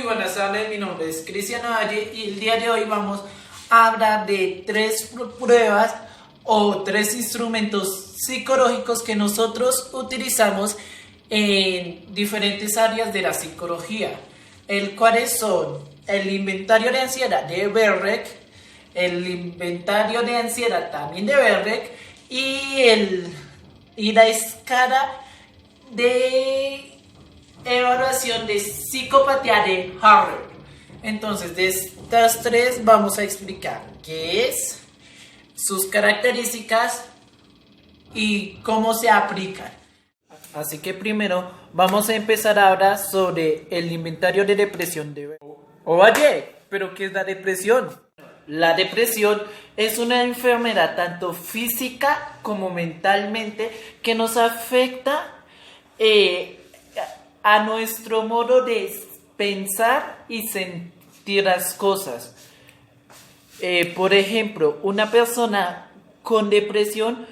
Muy buenas tardes, mi nombre es Cristian Valle y el día de hoy vamos a hablar de tres pruebas o tres instrumentos psicológicos que nosotros utilizamos en diferentes áreas de la psicología, el cuales son el inventario de ansiedad de Berreck, el inventario de ansiedad también de Berreck y la escala de evaluación de psicopatía de Harvard. Entonces, de estas tres vamos a explicar qué es, sus características y cómo se aplican. Así que primero vamos a empezar a hablar sobre el inventario de depresión de Berreck. Oye, ¿pero qué es la depresión? La depresión es una enfermedad tanto física como mentalmente que nos afecta a nuestro modo de pensar y sentir las cosas. Por ejemplo, una persona con depresión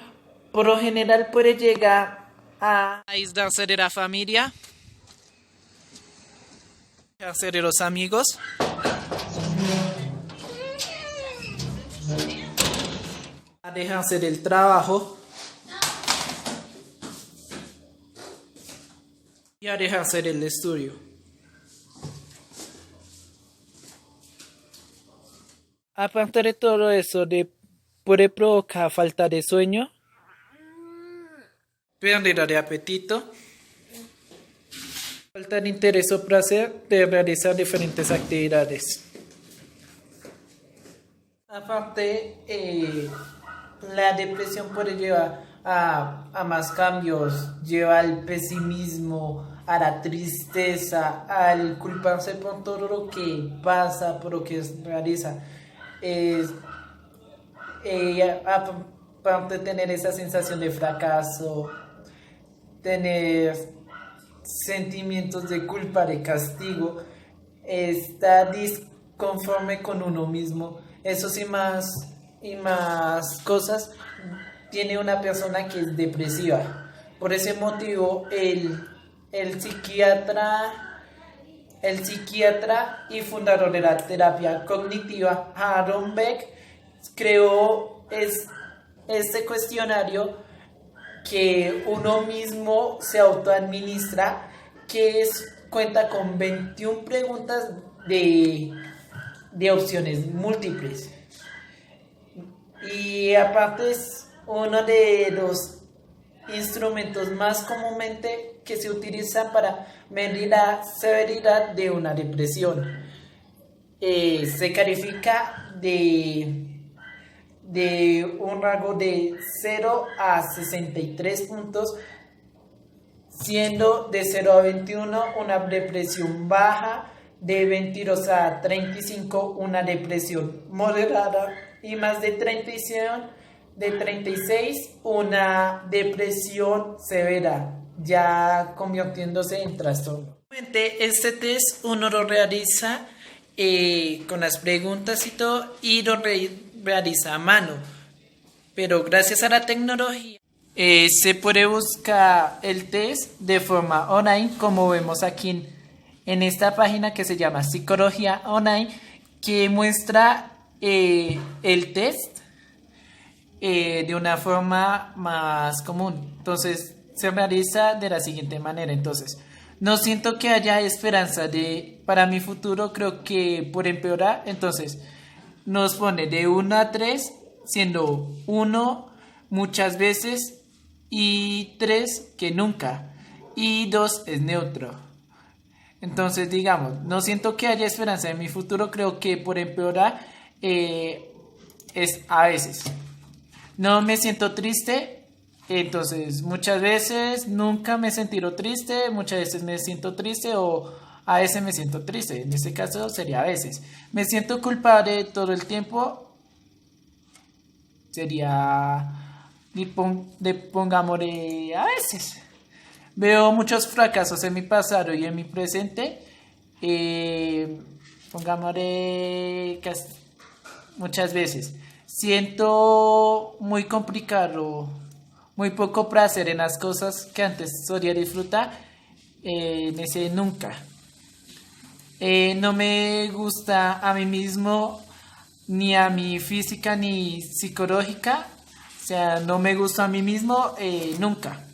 por lo general puede llegar a aislarse de la familia, alejarse de los amigos, alejarse del trabajo y alejarse del estudio. Aparte de todo eso, puede provocar falta de sueño, pérdida de apetito, falta de interés o placer de realizar diferentes actividades. Aparte, la depresión puede llevar a más cambios, lleva al pesimismo, a la tristeza, al culparse por todo lo que pasa, por lo que realiza. Aparte de tener esa sensación de fracaso, tener sentimientos de culpa, de castigo, está disconforme con uno mismo. Eso sí, y más cosas tiene una persona que es depresiva. Por ese motivo, el psiquiatra y fundador de la terapia cognitiva, Aaron Beck, creó este cuestionario que uno mismo se autoadministra, cuenta con 21 preguntas de opciones múltiples. Y aparte es uno de los instrumentos más comúnmente que se utilizan para medir la severidad de una depresión. Se califica de un rango de 0 a 63 puntos, siendo de 0 a 21 una depresión baja, de 22 a 35 una depresión moderada y más de 36 una depresión severa, ya convirtiéndose en trastorno. Este test uno lo realiza con las preguntas y todo, y lo realiza a mano, pero gracias a la tecnología se puede buscar el test de forma online, como vemos aquí en esta página que se llama Psicología Online, que muestra el test de una forma más común. Entonces se realiza de la siguiente manera. Entonces, no siento que haya esperanza para mi futuro, creo que por empeorar. Entonces nos pone de 1 a 3, siendo 1 muchas veces y 3 que nunca, y 2 es neutro. Entonces, digamos, no siento que haya esperanza en mi futuro, creo que por empeorar es a veces. No me siento triste, entonces muchas veces nunca me he sentido triste, muchas veces me siento triste o a veces me siento triste. En este caso sería a veces. Me siento culpable todo el tiempo, sería pongámosle a veces. Veo muchos fracasos en mi pasado y en mi presente, pongámosle muchas veces. Siento muy complicado, muy poco placer en las cosas que antes solía disfrutar, en ese nunca. No me gusta a mí mismo, ni a mi física ni psicológica. O sea, no me gusta a mí mismo nunca.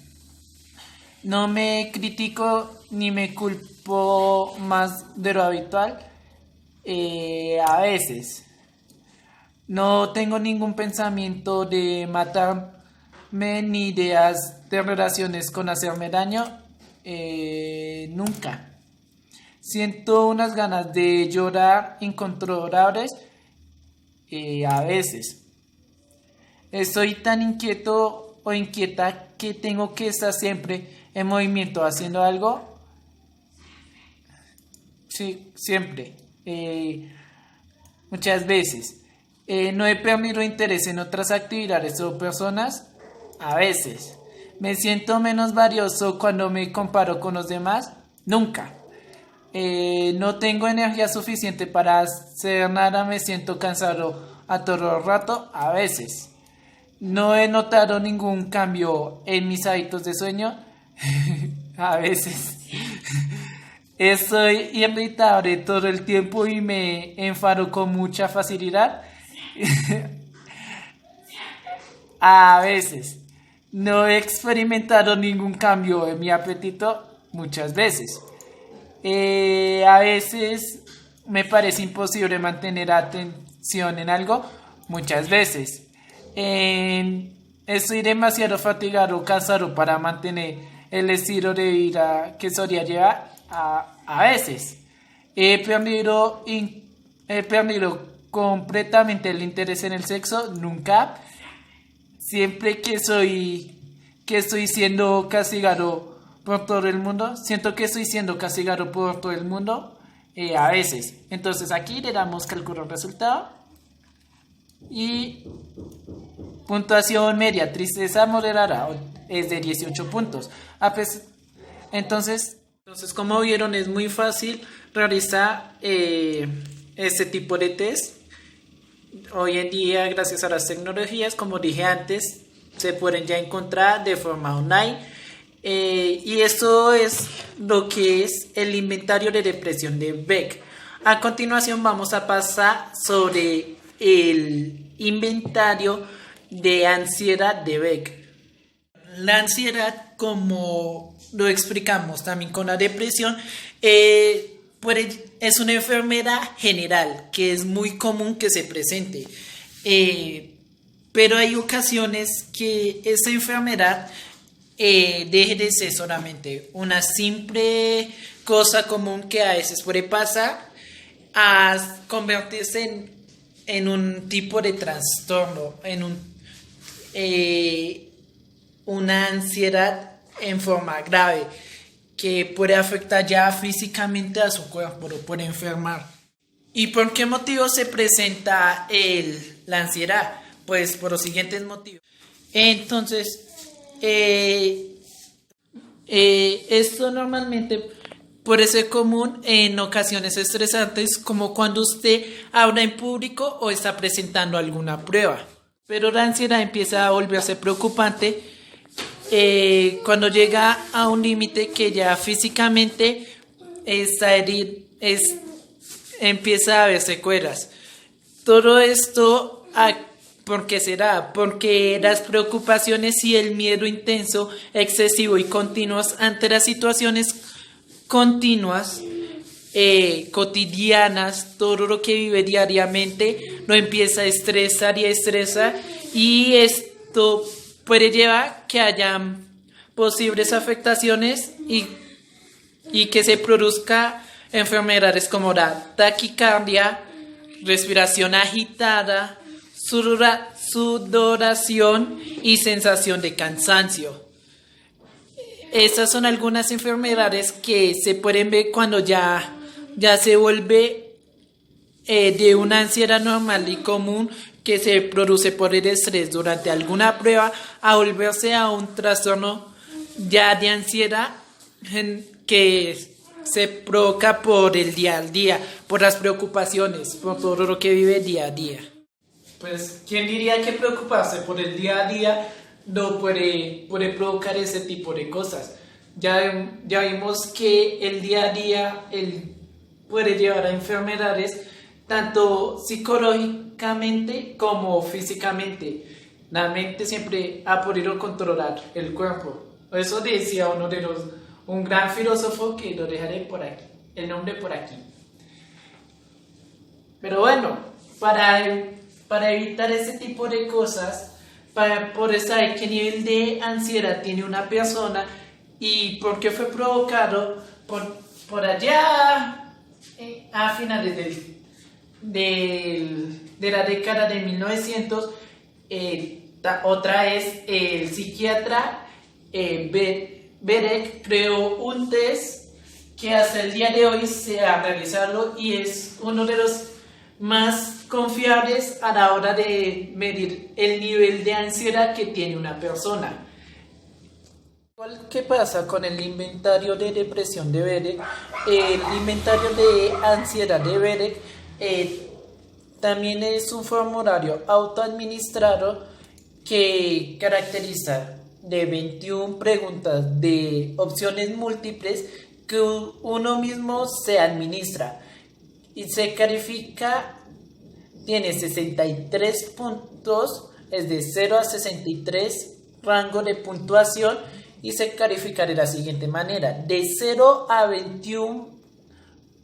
No me critico ni me culpo más de lo habitual. A veces. No tengo ningún pensamiento de matarme ni ideas de relaciones con hacerme daño. Nunca. Siento unas ganas de llorar incontrolables a veces. Estoy tan inquieto o inquieta que tengo que estar siempre en movimiento haciendo algo. Sí, siempre. Muchas veces. No he perdido interés en otras actividades o personas. A veces. Me siento menos valioso cuando me comparo con los demás. Nunca. No tengo energía suficiente para hacer nada. Me siento cansado a todo el rato. A veces. No he notado ningún cambio en mis hábitos de sueño. A veces. Estoy irritable todo el tiempo y me enfado con mucha facilidad. A veces. No he experimentado ningún cambio en mi apetito muchas veces. A veces me parece imposible mantener atención en algo muchas veces. Estoy demasiado fatigado o cansado para mantener el estilo de vida que solía llevar a veces. He perdido completamente el interés en el sexo, nunca. Siempre que estoy siendo castigado por todo el mundo, siento que estoy siendo castigado por todo el mundo, a veces. Entonces aquí le damos calcular resultado y puntuación media, tristeza moderada, es de 18 puntos. Entonces, como vieron, es muy fácil realizar este tipo de test. Hoy en día, gracias a las tecnologías, como dije antes, se pueden ya encontrar de forma online. Y esto es lo que es el inventario de depresión de Beck. A continuación vamos a pasar sobre el inventario de ansiedad de Beck. La ansiedad, como lo explicamos también con la depresión, es una enfermedad general que es muy común que se presente, pero hay ocasiones que esta enfermedad deje de ser solamente una simple cosa común que a veces puede pasar a convertirse en un tipo de trastorno, en una ansiedad en forma grave que puede afectar ya físicamente a su cuerpo, lo puede enfermar. ¿Y por qué motivo se presenta la ansiedad? Pues por los siguientes motivos. Entonces, esto normalmente puede ser común en ocasiones estresantes, como cuando usted habla en público o está presentando alguna prueba. Pero la ansiedad empieza a volverse preocupante cuando llega a un límite que ya físicamente empieza a haber secuelas. Todo esto, ¿por qué será? Porque las preocupaciones y el miedo intenso, excesivo y continuos ante las situaciones continuas, cotidianas, todo lo que vive diariamente, lo empieza a estresar y esto puede llevar que haya posibles afectaciones y que se produzca enfermedades como la taquicardia, respiración agitada, sudoración y sensación de cansancio. Estas son algunas enfermedades que se pueden ver cuando ya se vuelve de una ansiedad normal y común que se produce por el estrés durante alguna prueba a volverse a un trastorno ya de ansiedad que se provoca por el día al día, por las preocupaciones, por todo lo que vive día a día. Pues, ¿quién diría que preocuparse por el día a día no puede provocar ese tipo de cosas? Ya vimos que el día a día, puede llevar a enfermedades tanto psicológicamente como físicamente. La mente siempre ha podido controlar el cuerpo. Eso decía un gran filósofo que lo dejaré por aquí, el nombre por aquí. Pero bueno, para evitar ese tipo de cosas, para poder saber qué nivel de ansiedad tiene una persona y por qué fue provocado por allá a finales de la década de 1900, otra es el psiquiatra Berek creó un test que hasta el día de hoy se ha realizado y es uno de los más confiables a la hora de medir el nivel de ansiedad que tiene una persona. ¿Qué pasa con el inventario de depresión de Berek? El inventario de ansiedad de Berek también es un formulario autoadministrado que caracteriza de 21 preguntas de opciones múltiples que uno mismo se administra y se califica, tiene 63 puntos, es de 0 a 63 rango de puntuación y se califica de la siguiente manera: de 0 a 21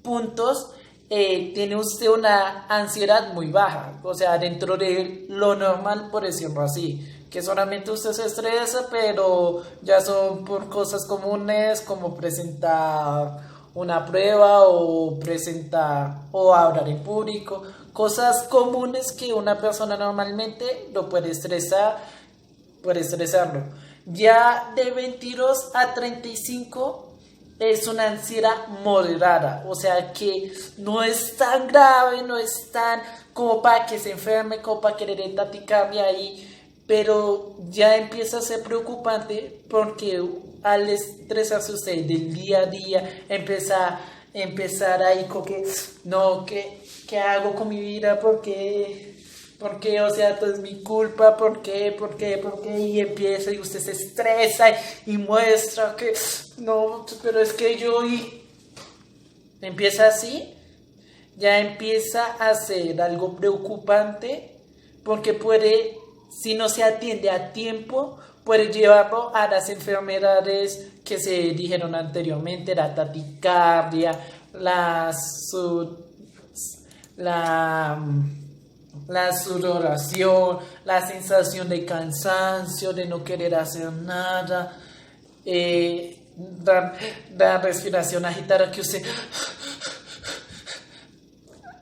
puntos tiene usted una ansiedad muy baja, o sea, dentro de lo normal, por decirlo así, que solamente usted se estresa, pero ya son por cosas comunes como presentar una prueba o hablar en público, cosas comunes que una persona normalmente lo puede estresarlo. Ya de 22 a 35 es una ansiedad moderada, o sea que no es tan grave, no es tan como para que se enferme, como para que le dé taquicardia ahí, pero ya empieza a ser preocupante porque al estresarse usted del día a día, empezar ahí con que, no, ¿qué hago con mi vida? ¿Por qué? O sea, todo es mi culpa, ¿por qué? Y empieza y usted se estresa y muestra que, no, pero es que empieza así, ya empieza a ser algo preocupante porque puede, si no se atiende a tiempo, puede llevarlo a las enfermedades que se dijeron anteriormente, la taquicardia, la sudoración, la sensación de cansancio, de no querer hacer nada, la respiración agitada que usted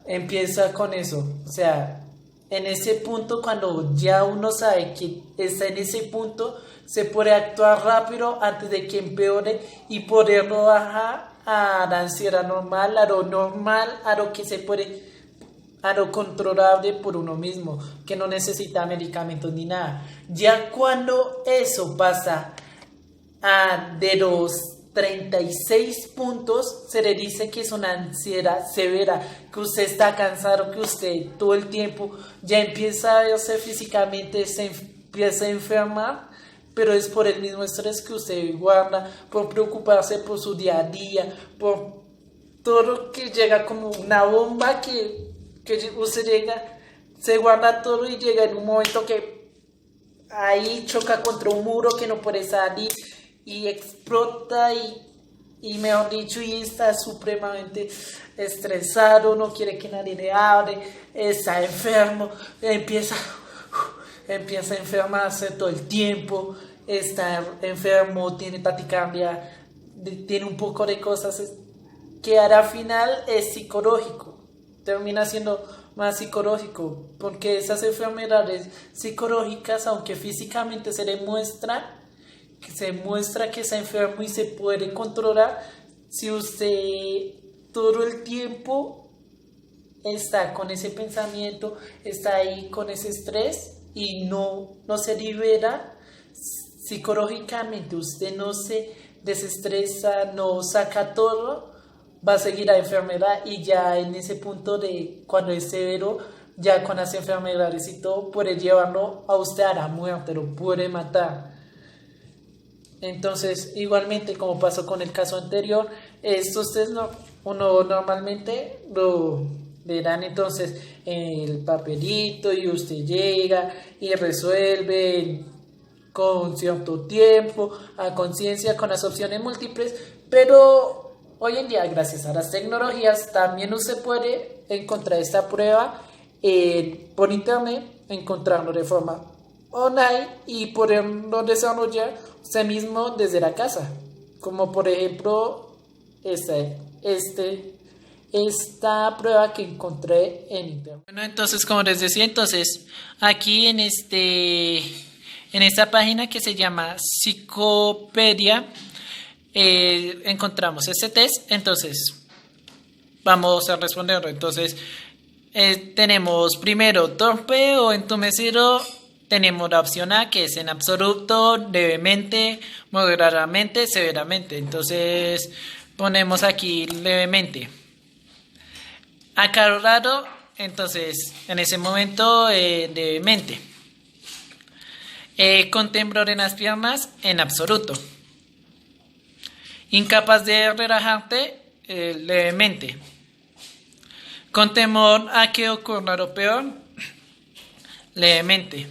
empieza con eso. O sea, en ese punto, cuando ya uno sabe que está en ese punto, se puede actuar rápido antes de que empeore y poderlo bajar a la ansiedad normal, a lo que se puede, a lo controlable por uno mismo, que no necesita medicamentos ni nada. Ya cuando eso pasa de los 36 puntos, se le dice que es una ansiedad severa, que usted está cansado, que usted todo el tiempo ya empieza a verse físicamente, se empieza a enfermar, pero es por el mismo estrés que usted guarda, por preocuparse por su día a día, por todo que llega como una bomba que usted llega, se guarda todo y llega en un momento que ahí choca contra un muro que no puede salir y explota y mejor dicho, y está supremamente estresado, no quiere que nadie le hable, está enfermo, empieza a enfermarse todo el tiempo, está enfermo, tiene taquicardia, tiene un poco de cosas que al final es psicológico, termina siendo más psicológico, porque esas enfermedades psicológicas, aunque físicamente se muestra que está enfermo y se puede controlar, si usted todo el tiempo está con ese pensamiento, está ahí con ese estrés y no se libera psicológicamente, usted no se desestresa, no saca todo, va a seguir la enfermedad y ya en ese punto de cuando es severo, ya con las enfermedades y todo, puede llevarlo a usted a la muerte, lo puede matar. Entonces, igualmente como pasó con el caso anterior, estos test uno normalmente lo le dan entonces el papelito y usted llega y resuelve con cierto tiempo, a conciencia, con las opciones múltiples, pero hoy en día, gracias a las tecnologías, también usted puede encontrar esta prueba por internet, encontrarlo de forma online y poderlo desarrollar usted mismo desde la casa, como por ejemplo esta prueba que encontré en internet. Bueno, entonces, como les decía, aquí en esta página que se llama Psicopedia, encontramos este test. Entonces, vamos a responderlo. Entonces, tenemos primero torpe o entumecido. Tenemos la opción A, que es en absoluto, levemente, moderadamente, severamente. Entonces, ponemos aquí levemente. Acalorado, entonces, en ese momento, levemente. Con temblor en las piernas, en absoluto. Incapaz de relajarte, levemente. Con temor a que ocurra lo peor, levemente.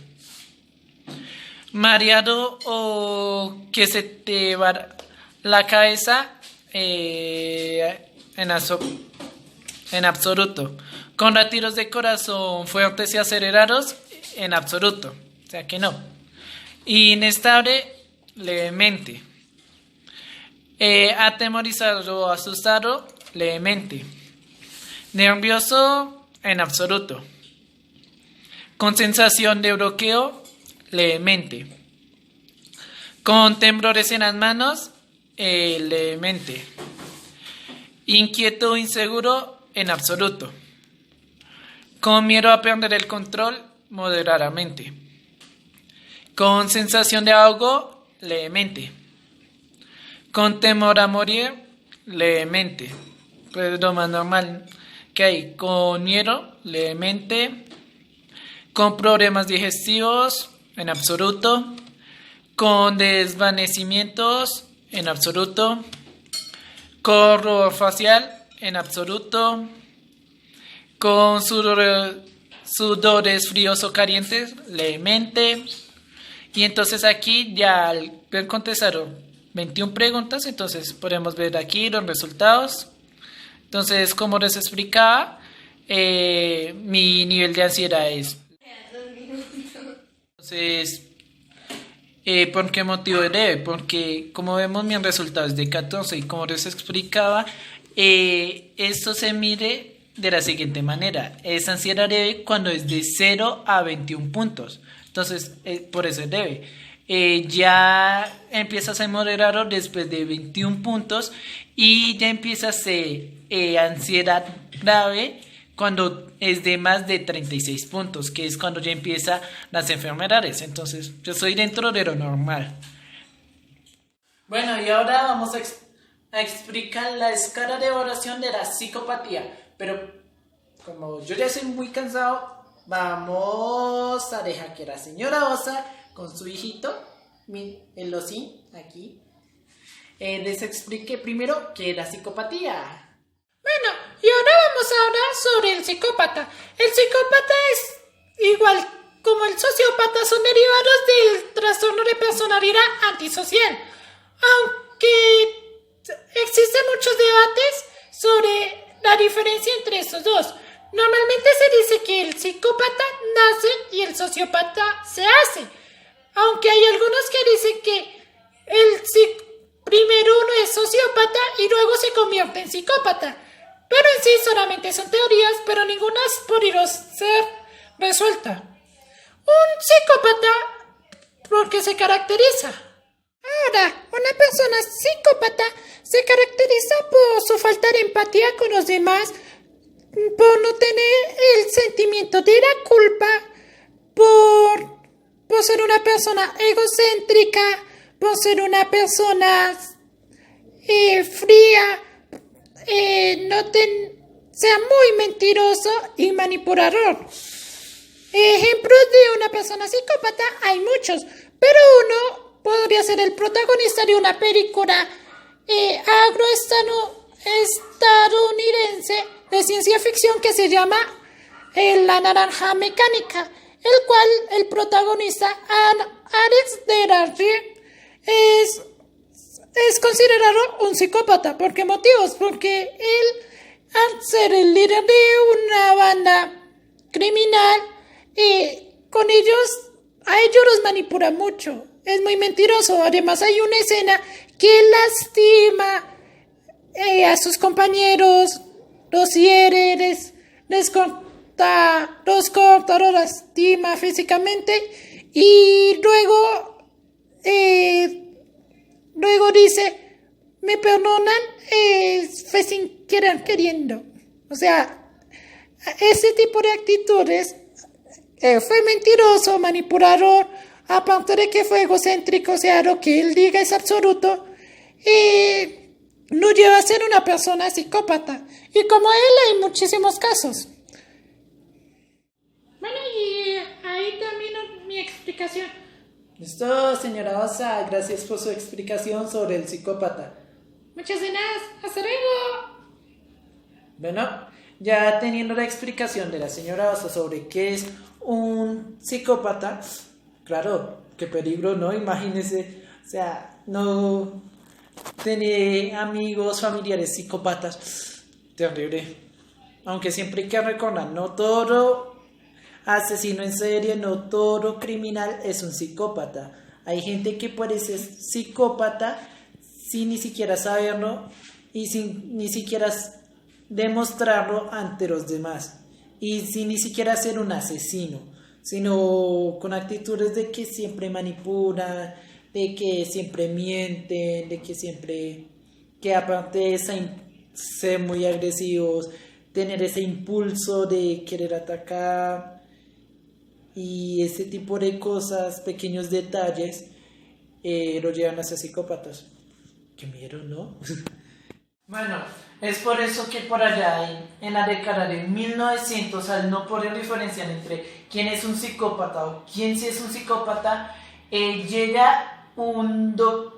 Mareado o que se te va la cabeza, en absoluto. Con latidos de corazón fuertes y acelerados, en absoluto. O sea que no. Inestable, levemente. Atemorizado o asustado, levemente. Nervioso, en absoluto. Con sensación de bloqueo, levemente. Con temblores en las manos, levemente. Inquieto o inseguro, en absoluto. Con miedo a perder el control, moderadamente. Con sensación de ahogo, levemente. Con temor a morir, levemente. Pues lo más normal que hay. Con miedo, levemente. Con problemas digestivos, en absoluto. Con desvanecimientos, en absoluto. Con rubor facial, en absoluto. Con sudores fríos o calientes, levemente. Y entonces aquí ya al contestar 21 preguntas, entonces podemos ver aquí los resultados. Entonces, como les explicaba, mi nivel de ansiedad es. Entonces, ¿por qué motivo es leve? Porque como vemos mi resultado es de 14 y como les explicaba, esto se mide de la siguiente manera. Es ansiedad leve cuando es de 0 a 21 puntos. Entonces, por eso es leve. Ya empiezas a moderarlo después de 21 puntos y ya empieza a ser ansiedad grave cuando es de más de 36 puntos, que es cuando ya empiezan las enfermedades. Entonces, yo soy dentro de lo normal. Bueno, y ahora vamos a explicar la escala de evaluación de la psicopatía. Pero como yo ya estoy muy cansado, vamos a dejar que la señora Osa con su hijito, el osín, aquí, les explique primero qué es la psicopatía. Bueno, y ahora vamos a hablar sobre el psicópata. El psicópata es igual como el sociópata, son derivados del trastorno de personalidad antisocial. Aunque existen muchos debates sobre la diferencia entre estos dos. Normalmente se dice que el psicópata nace y el sociópata se hace. Aunque hay algunos que dicen que primero uno es sociópata y luego se convierte en psicópata. Pero en sí solamente son teorías, pero ninguna ha podido ser resuelta. Un psicópata, ¿por qué se caracteriza? Ahora, una persona psicópata se caracteriza por su falta de empatía con los demás, por no tener el sentimiento de la culpa, por ser una persona egocéntrica, por ser una persona fría, sea muy mentiroso y manipulador. Ejemplos de una persona psicópata hay muchos, pero uno podría ser el protagonista de una película estadounidense de ciencia ficción que se llama La Naranja Mecánica, el cual el protagonista, Alex de Darje, es considerado un psicópata. ¿Por qué motivos? Porque él, al ser el líder de una banda criminal, a ellos los manipula mucho. Es muy mentiroso. Además hay una escena que lastima a sus compañeros, los hiere, los corta, los lastima físicamente y luego dice, ¿me perdonan? Fue sin querer queriendo. O sea, ese tipo de actitudes, fue mentiroso, manipulador, aparte de que fue egocéntrico, o sea, lo que él diga es absoluto, no lleva a ser una persona psicópata. Y como él hay muchísimos casos. Bueno, y ahí termino mi explicación. Listo, señora Osa, gracias por su explicación sobre el psicópata. Muchas de nada, hasta luego. Bueno, ya teniendo la explicación de la señora Osa sobre qué es un psicópata, claro, qué peligro, ¿no? Imagínese, o sea, no tener amigos, familiares psicópatas, terrible. Aunque siempre hay que recordar, no todo asesino en serie, no todo criminal es un psicópata. Hay gente que puede ser psicópata sin ni siquiera saberlo y sin ni siquiera demostrarlo ante los demás y sin ni siquiera ser un asesino, sino con actitudes de que siempre manipulan, de que siempre mienten, de que siempre, que aparte de ser muy agresivos, tener ese impulso de querer atacar y ese tipo de cosas, pequeños detalles, lo llevan a ser psicópatas. Qué miedo, ¿no? Bueno, es por eso que por allá en la década de 1900, al no poder diferenciar entre quién es un psicópata o quién sí es un psicópata, llega un doctor,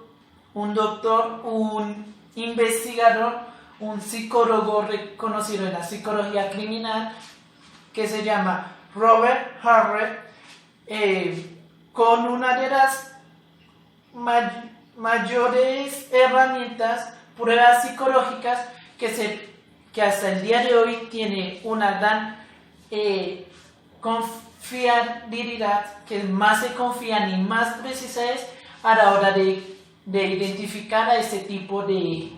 un investigador, un psicólogo reconocido en la psicología criminal que se llama Robert Harrer, con una de las mayores herramientas, pruebas psicológicas que hasta el día de hoy tiene una gran confiabilidad, que más se confían y más precisa es a la hora de identificar a ese tipo de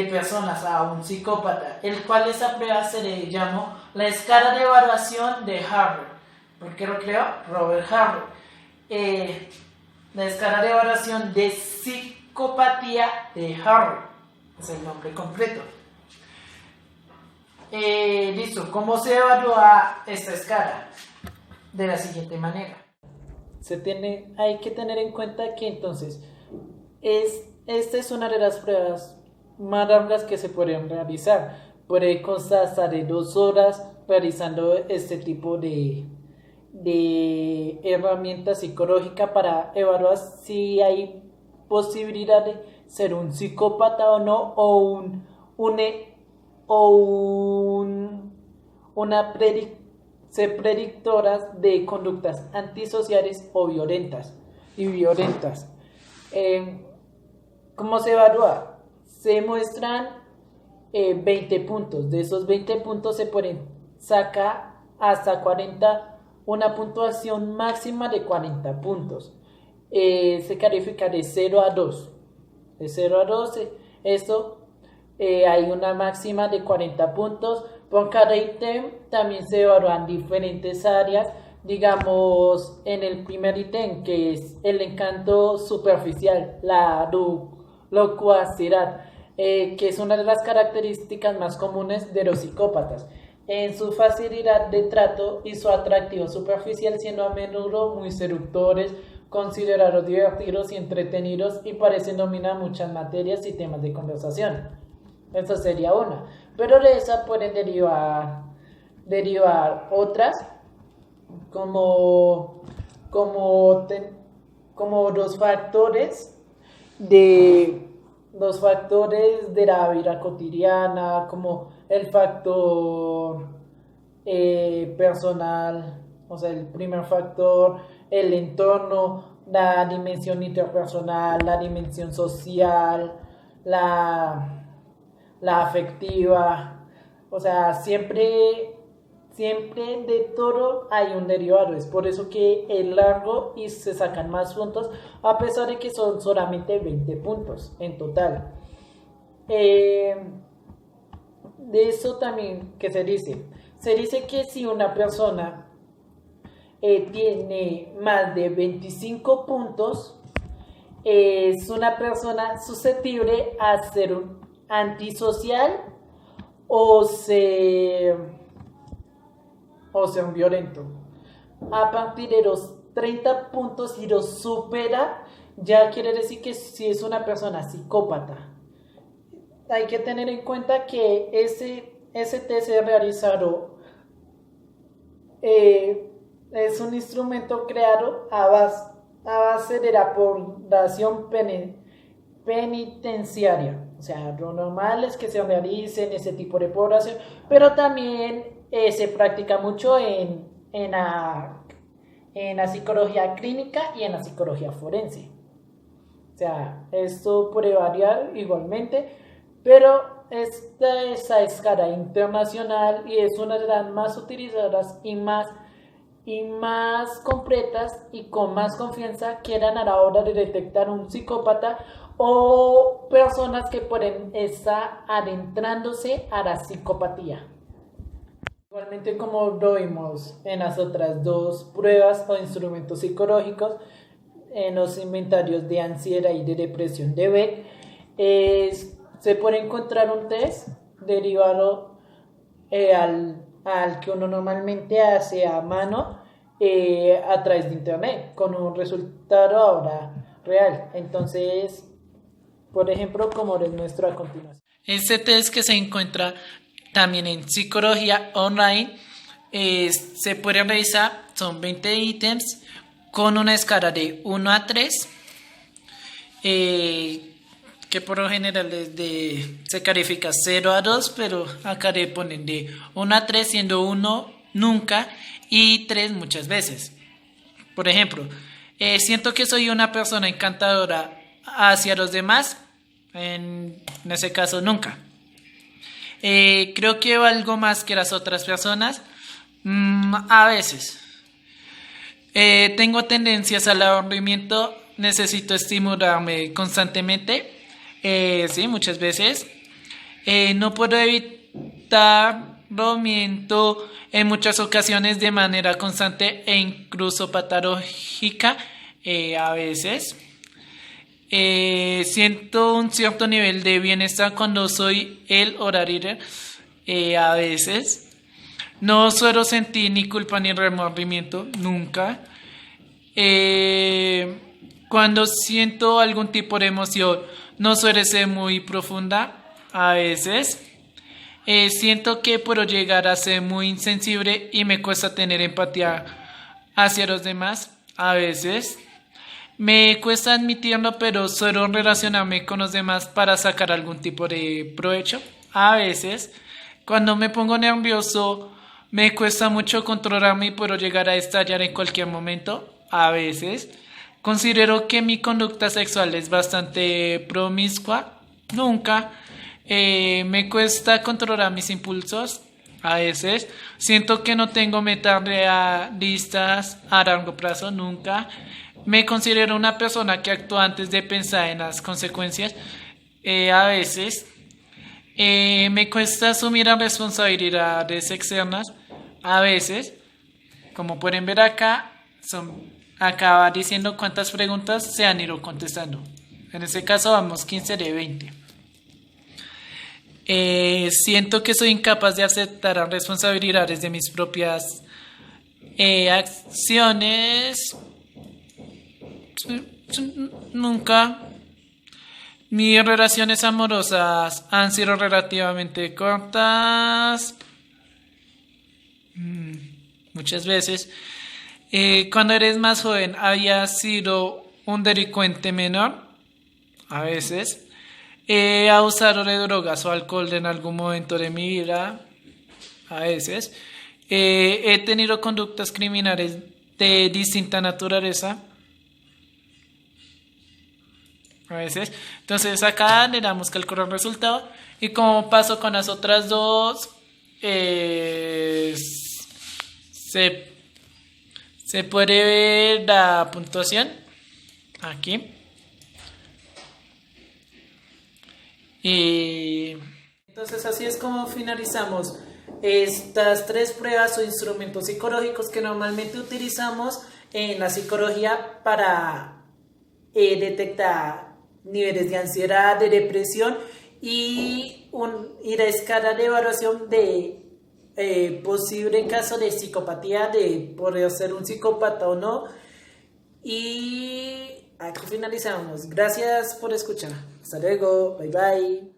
personas, a un psicópata, el cual esa prueba se le llamó la escala de evaluación de Harvard. ¿Por qué lo creó? Robert Harvard. La escala de evaluación de psicopatía de Harvard es el nombre completo. Listo, ¿cómo se evalúa esta escala? De la siguiente manera. Hay que tener en cuenta que entonces esta es una de las pruebas más largas que se pueden realizar. Puede constar hasta de 2 horas realizando este tipo de herramienta psicológica para evaluar si hay posibilidad de ser un psicópata o no, o ser predictoras de conductas antisociales o violentas. ¿Cómo se evalúa? Se muestran 20 puntos. De esos 20 puntos se pueden sacar hasta 40, una puntuación máxima de 40 puntos. Se califica de 0 a 2. De 0 a 12, hay una máxima de 40 puntos. Por cada ítem también se evalúan diferentes áreas. Digamos, en el primer ítem, que es el encanto superficial, la locuacidad, que es una de las características más comunes de los psicópatas, en su facilidad de trato y su atractivo superficial, siendo a menudo muy seductores, considerados divertidos y entretenidos, y parecen dominar muchas materias y temas de conversación. Esa sería una, pero de esa pueden derivar otras, como los factores de los factores de la vida cotidiana, como el factor personal, o sea, el primer factor, el entorno, la dimensión interpersonal, la dimensión social, la afectiva, o sea, siempre de todo hay un derivado, es por eso que es largo y se sacan más puntos, a pesar de que son solamente 20 puntos en total. De eso también, ¿qué se dice? Se dice que si una persona tiene más de 25 puntos, es una persona susceptible a ser un antisocial o ser un violento. A partir de los 30 puntos, si los supera, ya quiere decir que si es una persona psicópata. Hay que tener en cuenta que ese test realizado es un instrumento creado a base de la población penitenciaria. O sea, lo normal es que se realicen ese tipo de población, pero también se practica mucho en la psicología clínica y en la psicología forense. O sea, esto puede variar igualmente, pero esta es a escala internacional y es una de las más utilizadas y más completas y con más confianza que eran a la hora de detectar un psicópata o personas que pueden estar adentrándose a la psicopatía. Igualmente, como lo vimos en las otras dos pruebas o instrumentos psicológicos, en los inventarios de ansiedad y de depresión de Beck, se puede encontrar un test derivado al que uno normalmente hace a mano a través de internet, con un resultado ahora real. Entonces, por ejemplo, como les muestro a continuación. Este test que se encuentra también en psicología online se puede realizar, son 20 ítems con una escala de 1 a 3, que por lo general se califica 0 a 2, pero acá le ponen de 1 a 3, siendo 1 nunca y 3 muchas veces. Por ejemplo, siento que soy una persona encantadora hacia los demás, en ese caso nunca. Creo que valgo más que las otras personas, a veces. Tengo tendencias al aburrimiento, necesito estimularme constantemente, sí, muchas veces. No puedo evitarlo, miento en muchas ocasiones de manera constante e incluso patológica, a veces. Siento un cierto nivel de bienestar cuando soy el horario, a veces. No suelo sentir ni culpa ni remordimiento, nunca. Cuando siento algún tipo de emoción, no suele ser muy profunda, a veces. Siento que puedo llegar a ser muy insensible y me cuesta tener empatía hacia los demás, a veces. Me cuesta admitirlo, pero suelo relacionarme con los demás para sacar algún tipo de provecho, a veces. Cuando me pongo nervioso, me cuesta mucho controlarme y puedo llegar a estallar en cualquier momento, a veces. Considero que mi conducta sexual es bastante promiscua, nunca. Me cuesta controlar mis impulsos, a veces. Siento que no tengo metas realistas a largo plazo, nunca. Me considero una persona que actúa antes de pensar en las consecuencias, a veces. Me cuesta asumir las responsabilidades externas, a veces. Como pueden ver acá, acaba diciendo cuántas preguntas se han ido contestando. En este caso vamos 15 de 20. Siento que soy incapaz de aceptar las responsabilidades de mis propias acciones. Nunca. Mis relaciones amorosas han sido relativamente cortas, muchas veces. Cuando eres más joven, había sido un delincuente menor, a veces. abusar de drogas o alcohol en algún momento de mi vida, a veces. He tenido conductas criminales de distinta naturaleza, a veces. Entonces acá le damos calcular el resultado y como paso con las otras dos, se puede ver la puntuación aquí. Y Entonces así es como finalizamos estas 3 pruebas o instrumentos psicológicos que normalmente utilizamos en la psicología para detectar niveles de ansiedad, de depresión y la escala de evaluación de posible caso de psicopatía, de poder ser un psicópata o no. Y aquí finalizamos. Gracias por escuchar. Hasta luego. Bye bye.